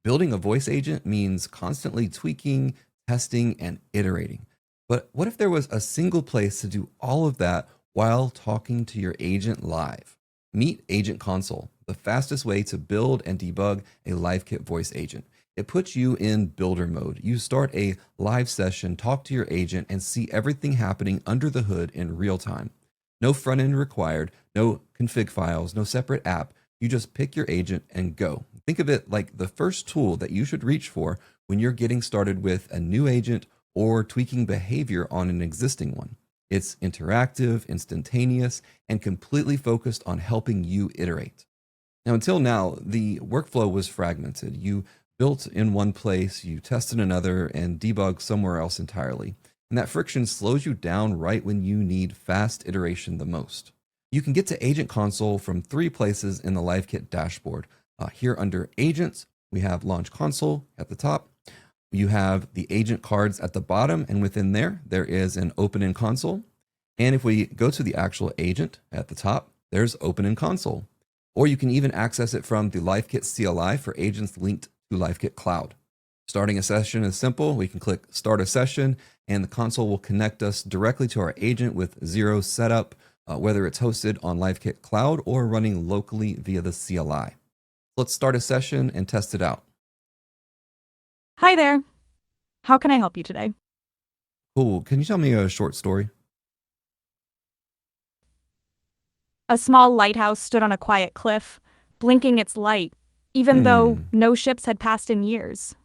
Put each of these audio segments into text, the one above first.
Building a voice agent means constantly tweaking, testing, and iterating. But what if there was a single place to do all of that while talking to your agent live? Meet Agent Console, the fastest way to build and debug a LiveKit voice agent. It puts you in builder mode. You start a live session, talk to your agent, and see everything happening under the hood in real time. No front end required, no config files, no separate app. You just pick your agent and go. Think of it like the first tool that you should reach for when you're getting started with a new agent or tweaking behavior on an existing one. It's interactive, instantaneous, and completely focused on helping you iterate. Now, until now, the workflow was fragmented. You built in one place, you tested another, and debugged somewhere else entirely. And that friction slows you down right when you need fast iteration the most. You can get to Agent Console from 3 places in the LiveKit dashboard. Here under Agents, we have Launch Console at the top. You have the agent cards at the bottom, and within there is an Open in Console. And if we go to the actual agent at the top, there's Open in Console. Or you can even access it from the LiveKit CLI for agents linked to LiveKit Cloud. Starting a session is simple. We can click Start a Session, and the console will connect us directly to our agent with zero setup, whether it's hosted on LiveKit Cloud or running locally via the CLI. Let's start a session and test it out. Hi there. How can I help you today? Cool. Can you tell me a short story? A small lighthouse stood on a quiet cliff, blinking its light, even though no ships had passed in years.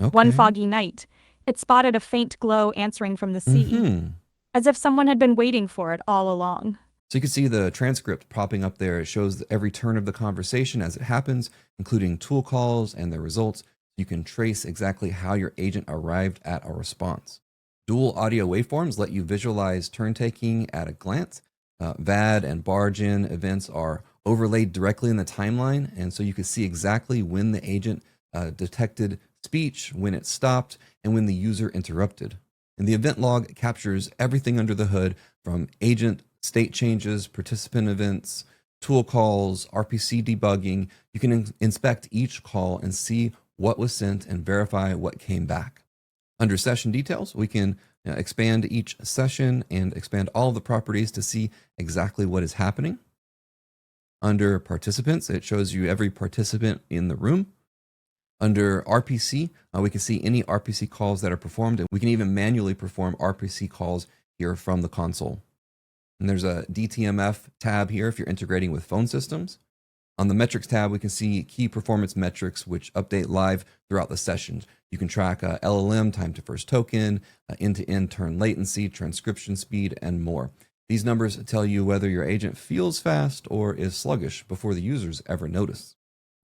Okay. One foggy night, it spotted a faint glow answering from the sea, as if someone had been waiting for it all along. So you can see the transcript popping up there. It shows every turn of the conversation as it happens, including tool calls and their results. You can trace exactly how your agent arrived at a response. Dual audio waveforms let you visualize turn taking at a glance. VAD and barge-in events are overlaid directly in the timeline, and so you can see exactly when the agent detected speech, when it stopped, and when the user interrupted. And the event log captures everything under the hood, from agent state changes, participant events, tool calls, RPC debugging. You can inspect each call and see what was sent and verify what came back. Under session details, we can expand each session and expand all of the properties to see exactly what is happening. Under participants, it shows you every participant in the room. Under RPC, we can see any RPC calls that are performed, and we can even manually perform RPC calls here from the console. And there's a DTMF tab here if you're integrating with phone systems. On the metrics tab, we can see key performance metrics which update live throughout the sessions. You can track LLM, time to first token, end-to-end turn latency, transcription speed, and more. These numbers tell you whether your agent feels fast or is sluggish before the users ever notice.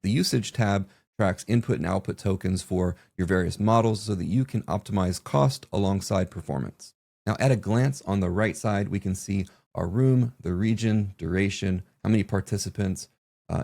The usage tab tracks input and output tokens for your various models so that you can optimize cost alongside performance. Now, at a glance on the right side, we can see our room, the region, duration, how many participants,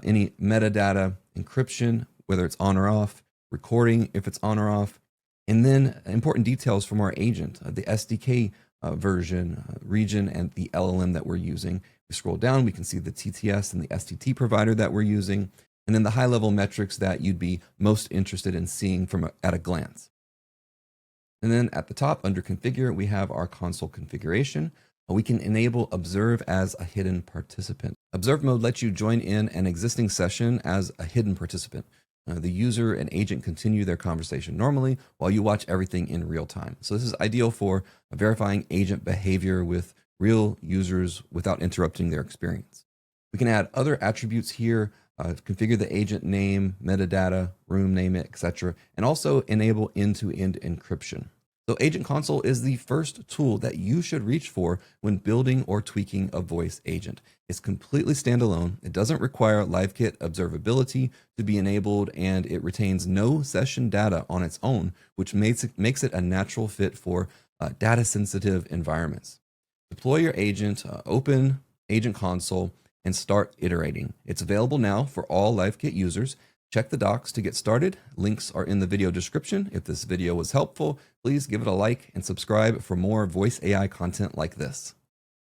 any metadata, encryption, whether it's on or off, recording if it's on or off, and then important details from our agent, the SDK version, region, and the LLM that we're using. We scroll down, we can see the TTS and the STT provider that we're using, and then the high-level metrics that you'd be most interested in seeing at a glance. And then at the top, under Configure, we have our console configuration. We can enable Observe as a hidden participant. Observe mode lets you join in an existing session as a hidden participant. The user and agent continue their conversation normally while you watch everything in real time. So this is ideal for verifying agent behavior with real users without interrupting their experience. We can add other attributes here, configure the agent name, metadata, room name, etc., and also enable end-to-end encryption. So Agent Console is the first tool that you should reach for when building or tweaking a voice agent. It's completely standalone. It doesn't require LiveKit observability to be enabled, and it retains no session data on its own, which makes it a natural fit for data-sensitive environments. Deploy your agent, open Agent Console, and start iterating. It's available now for all LiveKit users. Check the docs to get started. Links are in the video description. If this video was helpful, please give it a like and subscribe for more voice AI content like this.